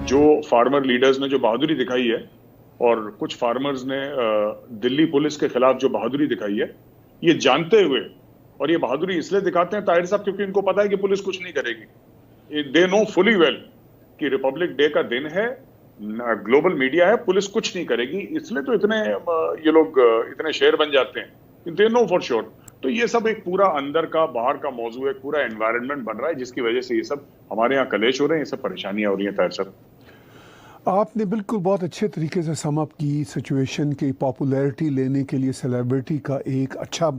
जो farmer leaders ने जो बहादुरी दिखाई है और कुछ फार्मर्स ने दिल्ली पुलिस के खिलाफ जो बहादुरी दिखाई है, ये जानते हुए, और ये बहादुरी इसलिए दिखाते हैं ताहिर साहब क्योंकि इनको पता है कि पुलिस कुछ नहीं करेगी। दे नो फुली वेल कि रिपब्लिक डे का दिन है, ग्लोबल मीडिया है, पुलिस कुछ नहीं करेगी, इसलिए तो इतने ये लोग इतने शेर बन जाते हैं। They know for sure. तो ये सब एक पूरा अंदर का बाहर का मौजू, एक पूरा एनवायरनमेंट बन रहा है जिसकी वजह से ये सब हमारे यहाँ कलेश हो रहे हैं, ये सब परेशानियां हो रही हैं ताहिर साहब। आपने बिल्कुल बहुत अच्छे तरीके से सम अप की सिचुएशन की। पॉपुलैरिटी लेने के लिए सेलिब्रिटी का एक अच्छा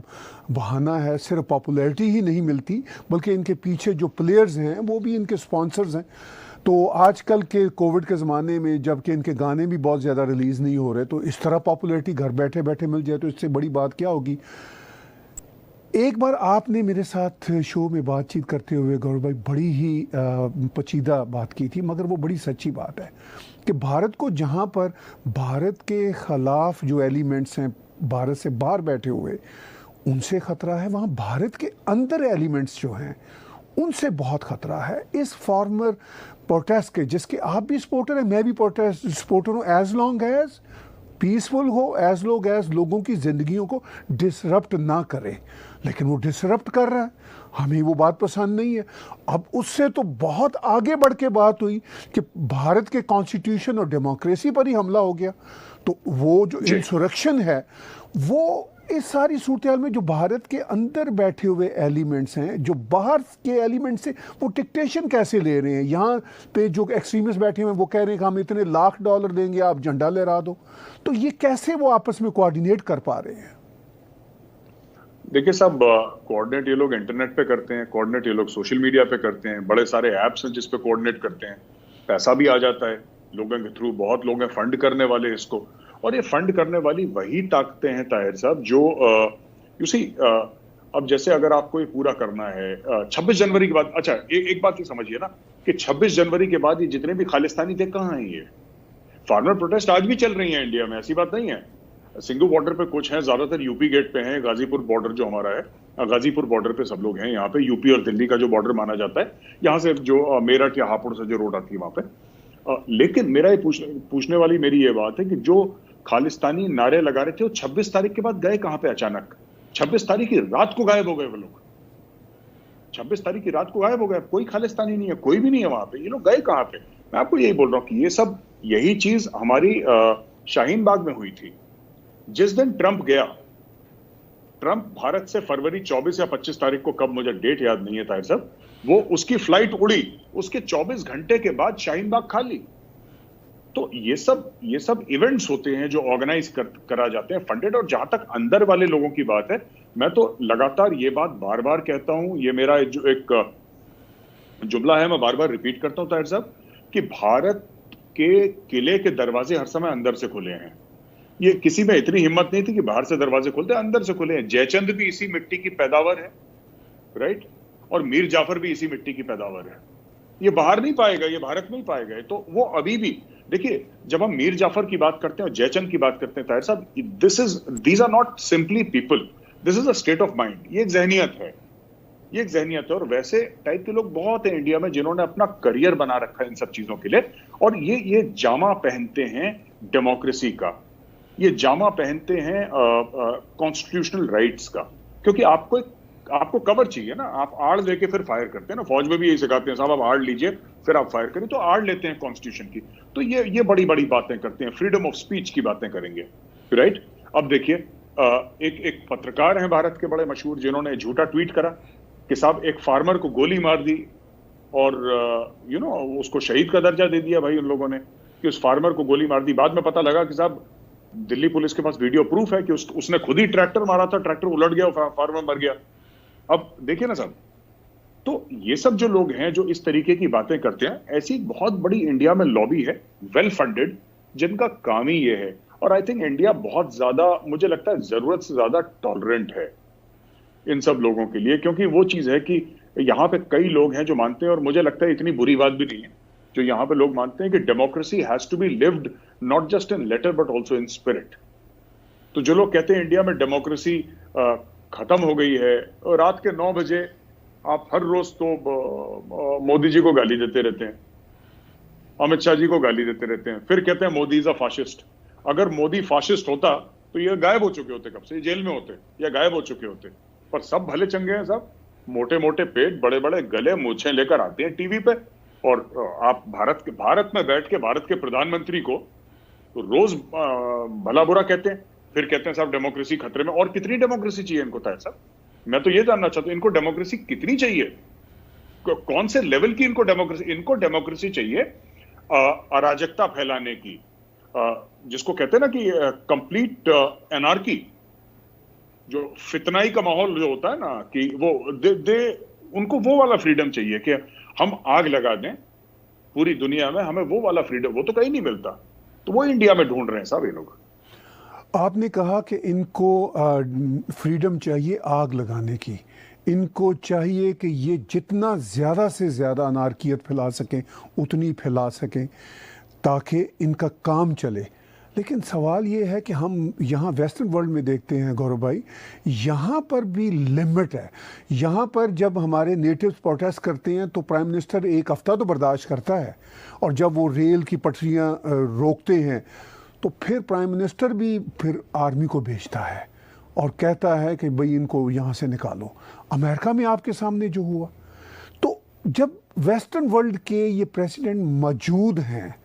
बहाना है। सिर्फ पॉपुलैरिटी ही नहीं मिलती बल्कि इनके पीछे जो प्लेयर्स हैं वो भी इनके स्पॉन्सर्स हैं। तो आजकल के कोविड के ज़माने में जबकि इनके गाने भी बहुत ज़्यादा रिलीज़ नहीं हो रहे, तो इस तरह पॉपुलैरिटी घर बैठे बैठे मिल जाए तो इससे बड़ी बात क्या होगी। एक बार आपने मेरे साथ शो में बातचीत करते हुए गौरव भाई बड़ी ही पेचीदा बात की थी, मगर वो बड़ी सच्ची बात है कि भारत को जहाँ पर भारत के ख़िलाफ़ जो एलिमेंट्स हैं भारत से बाहर बैठे हुए उनसे ख़तरा है, वहाँ भारत के अंदर एलिमेंट्स जो हैं उनसे बहुत ख़तरा है। इस फार्मर प्रोटेस्ट के, जिसके आप भी सपोर्टर हैं, मैं भी प्रोटेस्ट सपोर्टर हूँ, एज लॉन्ग एज पीसफुल हो, एज लॉन्ग एज लोगों की ज़िंदगियों को डिसरप्ट ना करे, लेकिन वो डिसरप्ट कर रहा है, हमें वो बात पसंद नहीं है। अब उससे तो बहुत आगे बढ़ के बात हुई कि भारत के कॉन्स्टिट्यूशन और डेमोक्रेसी पर ही हमला हो गया। तो वो जो इंसुरेक्शन है वो इस सारी सूरत में जो भारत के अंदर बैठे हुए एलिमेंट्स हैं, जो बाहर के एलिमेंट्स से वो टिक्टेशन कैसे ले रहे हैं। यहाँ पे जो एक्सट्रीमिस्ट बैठे हुए हैं वो कह रहे हैं कि हम इतने लाख डॉलर देंगे, आप झंडा लहरा दो। तो ये कैसे वो आपस में कोऑर्डिनेट कर पा रहे हैं। देखिए साहब, कोऑर्डिनेट ये लोग इंटरनेट पे करते हैं, कोऑर्डिनेट ये लोग सोशल मीडिया पे करते हैं, बड़े सारे ऐप्स हैं जिस पे कोऑर्डिनेट करते हैं, पैसा भी आ जाता है लोगों के थ्रू, बहुत लोग हैं फंड करने वाले इसको। और ये फंड करने वाली वही ताकतें हैं ताहिर साहब जो यू सी, अब जैसे अगर आपको ये पूरा करना है 26 जनवरी के बाद, अच्छा एक बात ये समझिए ना कि 26 जनवरी के बाद ये जितने भी खालिस्तानी थे कहाँ हैं। ये फार्मर प्रोटेस्ट आज भी चल रही है इंडिया में, ऐसी बात नहीं है। सिंघू बॉर्डर पे कुछ हैं, ज्यादातर यूपी गेट पे हैं, गाजीपुर बॉर्डर जो हमारा है, गाजीपुर बॉर्डर पे सब लोग हैं। यहाँ पे यूपी और दिल्ली का जो बॉर्डर माना जाता है, यहाँ से जो मेरठ या हापुड़ से जो रोड आती है वहां पे। लेकिन मेरा ये पूछने वाली मेरी ये बात है कि जो खालिस्तानी नारे लगा रहे थे वो 26 तारीख के बाद गए कहां पे अचानक। 26 तारीख की रात को गायब हो गए वो लोग, 26 तारीख की रात को गायब हो गए। कोई खालिस्तानी नहीं है, कोई भी नहीं है वहां पे, ये लोग गए कहां पे। मैं आपको यही बोल रहा हूं कि ये सब यही चीज हमारी शाहीन बाग में हुई थी। जिस दिन ट्रंप गया, ट्रंप भारत से फरवरी 24 या 25 तारीख को, कब मुझे डेट याद नहीं है ताहिर साहब, वो उसकी फ्लाइट उड़ी, उसके 24 घंटे के बाद शाहीन बाग खाली। तो ये सब इवेंट्स होते हैं जो ऑर्गेनाइज करा जाते हैं, फंडेड। और जहां तक अंदर वाले लोगों की बात है, मैं तो लगातार ये बात बार बार कहता हूं, ये मेरा जो एक जुमला है मैं बार बार रिपीट करता हूं ताहिर साहब, कि भारत के किले के दरवाजे हर समय अंदर से खुले हैं। ये किसी में इतनी हिम्मत नहीं थी कि बाहर से दरवाजे खोलते, अंदर से खुले हैं। जयचंद भी इसी मिट्टी की पैदावार है, राइट, और मीर जाफर भी इसी मिट्टी की पैदावार है। ये बाहर नहीं पाएगा, ये भारत में ही पाएगा। तो वो अभी भी देखिए, जब हम मीर जाफर की बात करते हैं और जयचंद की बात करते हैं ताहिर साहब, these are not simply people, this is a state of mind. ये एक जहनियत है, ये एक जहनियत है। और वैसे टाइप के लोग बहुत हैं इंडिया में जिन्होंने अपना करियर बना रखा है इन सब चीजों के लिए, और ये जामा पहनते हैं डेमोक्रेसी का, ये जामा पहनते हैं कॉन्स्टिट्यूशनल राइट्स का। क्योंकि आपको कवर चाहिए ना, आप आड़ लेके फिर फायर करते हैं ना, फौज में भी यही सिखाते हैं साहब, आप आड़ लीजिए फिर आप फायर करें, तो आड़ लेते हैं कॉन्स्टिट्यूशन की। तो ये बड़ी बड़ी बातें करते हैं, फ्रीडम ऑफ स्पीच की बातें करेंगे, राइट। अब देखिए, एक पत्रकार हैं भारत के बड़े मशहूर जिन्होंने झूठा ट्वीट करा कि साहब एक फार्मर को गोली मार दी और उसको शहीद का दर्जा दे दिया भाई उन लोगों ने, कि उस फार्मर को गोली मार दी। बाद में पता लगा कि साहब दिल्ली पुलिस के पास वीडियो प्रूफ है कि उसने खुद ही ट्रैक्टर मारा था, ट्रैक्टर उलट गया, फार्मर मर गया। अब देखिए ना साहब, तो ये सब जो लोग हैं जो इस तरीके की बातें करते हैं, ऐसी बहुत बड़ी इंडिया में लॉबी है, वेल फंडेड, जिनका काम ही ये है। और आई थिंक इंडिया बहुत ज्यादा, मुझे लगता है जरूरत से ज्यादा टॉलरेंट है इन सब लोगों के लिए, क्योंकि वो चीज है कि यहाँ पे कई लोग हैं जो मानते हैं, और मुझे लगता है इतनी बुरी बात भी नहीं है, जो यहाँ पे लोग मानते हैं कि democracy has to be lived not just in letter but also in spirit. तो जो लोग कहते हैं इंडिया में डेमोक्रेसी खत्म हो गई है, और रात के 9 बजे आप हर रोज तो मोदी जी को गाली देते रहते हैं, अमित शाह जी को गाली देते रहते हैं, फिर कहते हैं मोदी इज अ फाशिस्ट। अगर मोदी फाशिस्ट होता तो ये गायब हो चुके होते, कब से जेल में होते या गायब हो चुके होते। पर सब भले चंगे हैं, सब मोटे मोटे पेट, बड़े बड़े गले, मूछें लेकर आते हैं टीवी पे, और आप भारत में बैठ के भारत के प्रधानमंत्री को तो रोज भला बुरा कहते हैं, फिर कहते हैं साहब डेमोक्रेसी खतरे में। और कितनी डेमोक्रेसी चाहिए इनको ताहिर साहब? मैं तो ये जानना चाहता हूं, इनको डेमोक्रेसी कितनी चाहिए, कौन से लेवल की इनको डेमोक्रेसी? इनको डेमोक्रेसी चाहिए अराजकता फैलाने की, जिसको कहते हैं ना कि कंप्लीट एनार्की, जो फितनाई का माहौल जो होता है ना, कि वो उनको वो वाला फ्रीडम चाहिए कि हम आग लगा दें पूरी दुनिया में, हमें वो वाला फ्रीडम वो तो कहीं नहीं मिलता। तो वो इंडिया में ढूंढ रहे हैं साहब ये लोग। आपने कहा कि इनको फ्रीडम चाहिए आग लगाने की, इनको चाहिए कि ये जितना ज़्यादा से ज़्यादा अनारकियत फैला सकें उतनी फैला सकें ताकि इनका काम चले। लेकिन सवाल ये है कि हम यहाँ वेस्टर्न वर्ल्ड में देखते हैं गौरव भाई, यहाँ पर भी लिमिट है। यहाँ पर जब हमारे नेटिव्स प्रोटेस्ट करते हैं तो प्राइम मिनिस्टर एक हफ्ता तो बर्दाश्त करता है, और जब वो रेल की पटरियाँ रोकते हैं तो फिर प्राइम मिनिस्टर भी फिर आर्मी को भेजता है और कहता है कि भाई इनको यहाँ से निकालो। अमेरिका में आपके सामने जो हुआ, तो जब वेस्टर्न वर्ल्ड के ये प्रेसिडेंट मौजूद हैं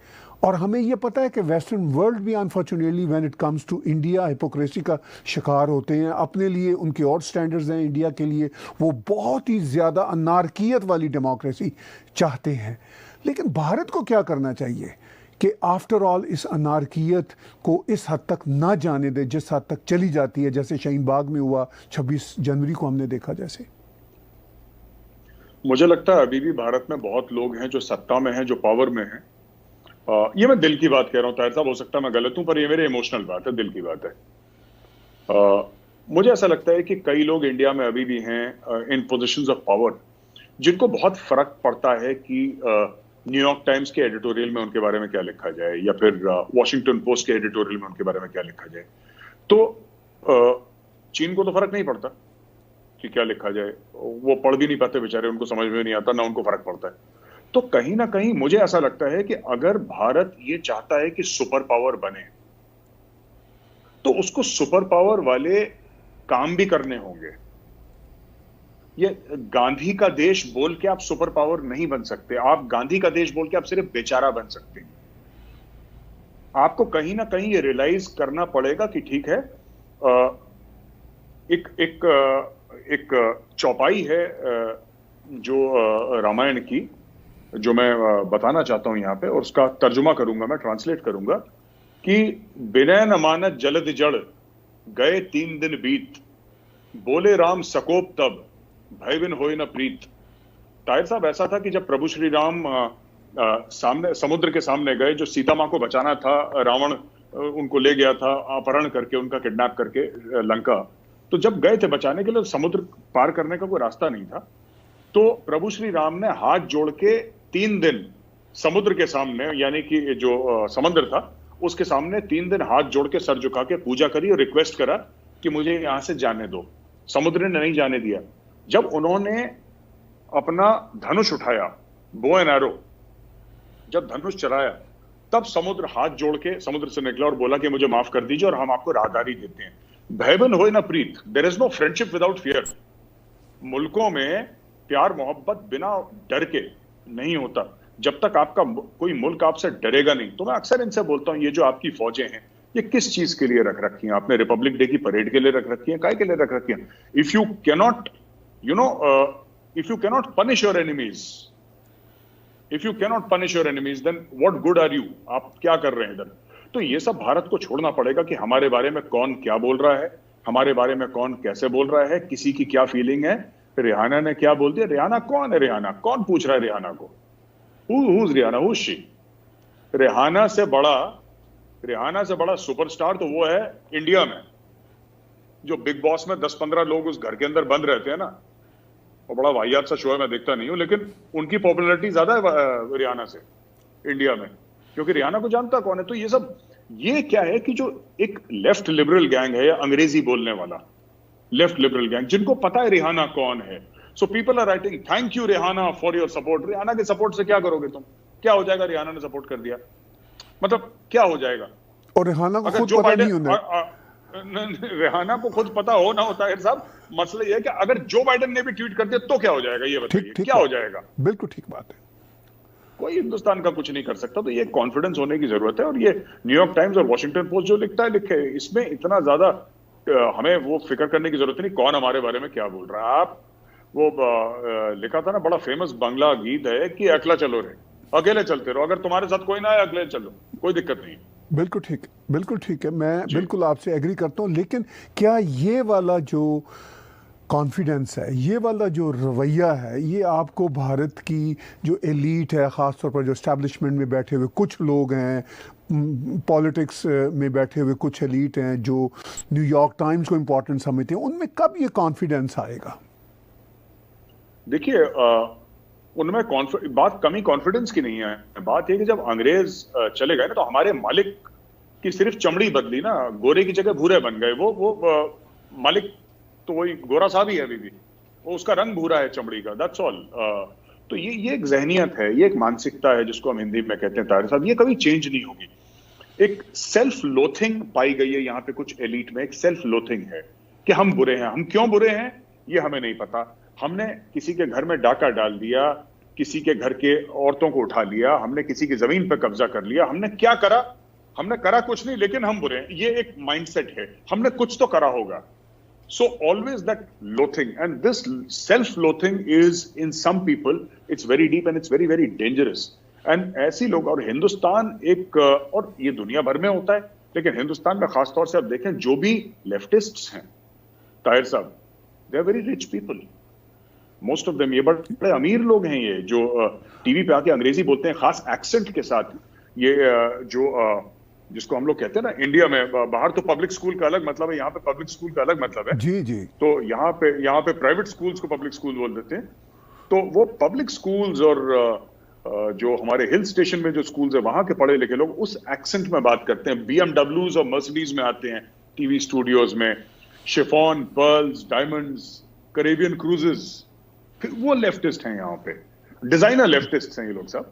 और हमें ये पता है कि वेस्टर्न वर्ल्ड भी unfortunately when it comes to India hypocrisy का शिकार होते हैं, अपने लिए उनके और स्टैंडर्ड्स हैं, इंडिया के लिए वो बहुत ही ज़्यादा अनारकियत वाली डेमोक्रेसी चाहते हैं। लेकिन भारत को क्या करना चाहिए कि आफ्टर ऑल इस अनारकियत को इस हद तक ना जाने दे जिस हद तक चली जाती है, जैसे शाहीन बाग में हुआ 26 जनवरी को हमने देखा। जैसे मुझे लगता है अभी भी भारत में बहुत लोग हैं जो सत्ता में हैं, जो पावर में हैं। ये मैं दिल की बात कह रहा हूं ताहिर साहब, हो सकता है मैं गलत हूं, पर ये मेरी इमोशनल बात है, दिल की बात है। मुझे ऐसा लगता है कि कई लोग इंडिया में अभी भी हैं इन पोजीशंस ऑफ पावर, जिनको बहुत फर्क पड़ता है कि न्यूयॉर्क टाइम्स के एडिटोरियल में उनके बारे में क्या लिखा जाए, या फिर वॉशिंगटन पोस्ट के एडिटोरियल में उनके बारे में क्या लिखा जाए। तो चीन को तो फर्क नहीं पड़ता कि क्या लिखा जाए, वो पढ़ भी नहीं पाते बेचारे, उनको समझ में नहीं आता, ना उनको फर्क पड़ता है। तो कहीं ना कहीं मुझे ऐसा लगता है कि अगर भारत ये चाहता है कि सुपर पावर बने, तो उसको सुपर पावर वाले काम भी करने होंगे। ये गांधी का देश बोल के आप सुपर पावर नहीं बन सकते, आप गांधी का देश बोल के आप सिर्फ बेचारा बन सकते हैं। आपको कहीं ना कहीं ये रियलाइज करना पड़ेगा कि ठीक है, एक चौपाई है जो रामायण की, जो मैं बताना चाहता हूं यहां पे, और उसका तर्जुमा करूंगा, मैं ट्रांसलेट करूंगा कि विनय न मानत जलद जड़, गए 3 दिन बीत, बोले राम सकोप तब, भय बिन होए न प्रीत। ताहिर साहब, ऐसा था कि जब प्रभु श्री राम सामने समुद्र के सामने गए, जो सीता मां को बचाना था, रावण उनको ले गया था अपहरण करके, उनका किडनैप करके लंका, तो जब गए थे बचाने के लिए, समुद्र पार करने का कोई रास्ता नहीं था। तो प्रभु श्री राम ने हाथ जोड़ के 3 दिन समुद्र के सामने, यानी कि जो समुद्र था उसके सामने 3 दिन हाथ जोड़ के सर झुका के पूजा करी और रिक्वेस्ट करा कि मुझे यहां से जाने दो। समुद्र ने नहीं जाने दिया। जब उन्होंने अपना धनुष उठाया, बो एंड एरो, जब धनुष चलाया, तब समुद्र हाथ जोड़ के समुद्र से निकला और बोला कि मुझे माफ कर दीजिए और हम आपको राहदारी देते हैं। भय बिन होए ना प्रीत, there is no friendship without fear. मुल्कों में प्यार मोहब्बत बिना डर के नहीं होता, जब तक आपका कोई मुल्क आपसे डरेगा नहीं। तो मैं अक्सर इनसे बोलता हूं, ये जो आपकी फौजें हैं, ये किस चीज के लिए रख रखी हैं? आपने रिपब्लिक डे की परेड के लिए रख रखी है, काय के लिए रख रखी है? If you cannot if you cannot punish your enemies, then what good are you? आप क्या कर रहे हैं इधर? तो ये सब भारत को छोड़ना पड़ेगा कि हमारे बारे में कौन क्या बोल रहा है, हमारे बारे में कौन कैसे बोल रहा है, किसी की क्या फीलिंग है। रिहाना ने क्या बोल दिया? रिहाना कौन है? रिहाना कौन पूछ रहा है रिहाना को? who's Rihanna? who's she? Rihanna से बड़ा सुपरस्टार तो वो है इंडिया में, जो बिग बॉस में 10-15 लोग उस घर के अंदर बंद रहते हैं ना, और बड़ा वाहियात सा शो है, मैं देखता नहीं हूं, लेकिन उनकी पॉपुलैरिटी ज्यादा है रिहाना से इंडिया में, क्योंकि रिहाना को जानता कौन है। तो ये क्या है कि जो एक लेफ्ट लिबरल गैंग है, या अंग्रेजी बोलने वाला लेफ्ट लिबरल गैंग, जिनको पता है रिहाना कौन है, so people are writing thank you Rihanna for your support. Rihanna के सपोर्ट से क्या करोगे तुम? क्या हो जाएगा, रिहाना ने सपोर्ट कर दिया, मतलब क्या हो जाएगा? और रिहाना को अगर खुद जो पता बाइडेन नहीं होना। रिहाना को खुद पता हो ना होता है साहब, मसला यह है कि अगर जो बाइडेन ने भी ट्वीट कर दिया तो क्या हो जाएगा, ये बताइए, क्या हो जाएगा? बिल्कुल ठीक बात है। कोई हिंदुस्तान का कुछ नहीं कर सकता। तो ये कॉन्फिडेंस होने की जरूरत है। और ये न्यूयॉर्क टाइम्स और वॉशिंगटन पोस्ट जो लिखता है लिखे, इसमें इतना ज्यादा हमें वो फिक्र करने की जरूरत नहीं कौन हमारे बारे में क्या बोल रहा है। आप वो लिखा था ना, बड़ा फेमस बांग्ला गीत है कि अकेला चलो रे, अकेले चलते रहो, अगर तुम्हारे साथ कोई ना आए अकेले चलो, कोई दिक्कत नहीं। बिल्कुल ठीक, बिल्कुल ठीक है, मैं बिल्कुल आपसे एग्री करता हूँ। लेकिन क्या ये वाला जो कॉन्फिडेंस है, ये वाला जो रवैया है, ये आपको भारत की जो एलीट है, ख़ास तौर पर जो एस्टैब्लिशमेंट में बैठे हुए कुछ लोग हैं, पॉलिटिक्स में बैठे हुए कुछ एलीट हैं जो न्यूयॉर्क टाइम्स को इम्पोर्टेंट समझते हैं, उनमें कब ये कॉन्फिडेंस आएगा? देखिए, उनमें बात कमी कॉन्फिडेंस की नहीं है। बात यह कि जब अंग्रेज चले गए ना, तो हमारे मालिक की सिर्फ चमड़ी बदली ना, गोरे की जगह भूरे बन गए। वो मालिक तो वही गोरा साहब ही है अभी भी, वो उसका रंग भूरा है चमड़ी का, दैट्स ऑल। तो ये एक जहनियत है, ये एक मानसिकता है जिसको हम हिंदी में कहते हैं ताहिर साहब, ये कभी चेंज नहीं होगी। एक सेल्फ लोथिंग पाई गई है यहाँ पे कुछ एलीट में, एक सेल्फ लोथिंग है कि हम बुरे हैं। हम क्यों बुरे हैं ये हमें नहीं पता। हमने किसी के घर में डाका डाल दिया, किसी के घर के औरतों को उठा लिया, हमने किसी की जमीन पर कब्जा कर लिया, हमने क्या करा? हमने करा कुछ नहीं, लेकिन हम बुरे हैं, ये एक माइंडसेट है। हमने कुछ तो करा होगा। So always that loathing, and this self-loathing is in some people, it's very deep and it's very very dangerous. And ऐसी लोग, और हिंदुस्तान एक, और ये दुनिया भर में होता है, लेकिन हिंदुस्तान में खास तौर से आप देखें, जो भी लेफ्टिस्ट्स हैं ताहिर साहब, they are very rich people, most of them, ये बड़े अमीर लोग हैं, ये जो टीवी पे आके अंग्रेजी बोलते हैं खास एक्सेंट के साथ। ये जो जिसको हम लोग कहते हैं ना इंडिया में, बाहर तो पब्लिक स्कूल का अलग मतलब है, यहाँ पे पब्लिक स्कूल का अलग मतलब है। जी जी। तो यहाँ पे प्राइवेट स्कूल्स को पब्लिक स्कूल बोल देते हैं। तो वो पब्लिक स्कूल्स और जो हमारे हिल स्टेशन में जो स्कूल्स है, वहां के पढ़े लिखे लोग उस एक्सेंट में बात करते हैं। BMWs और मर्सिडीज में आते हैं टीवी स्टूडियोज में, chiffon, pearls, diamonds, Caribbean cruises. वो लेफ्टिस्ट हैं यहाँ पे, डिजाइनर लेफ्टिस्ट हैं ये लोग साहब।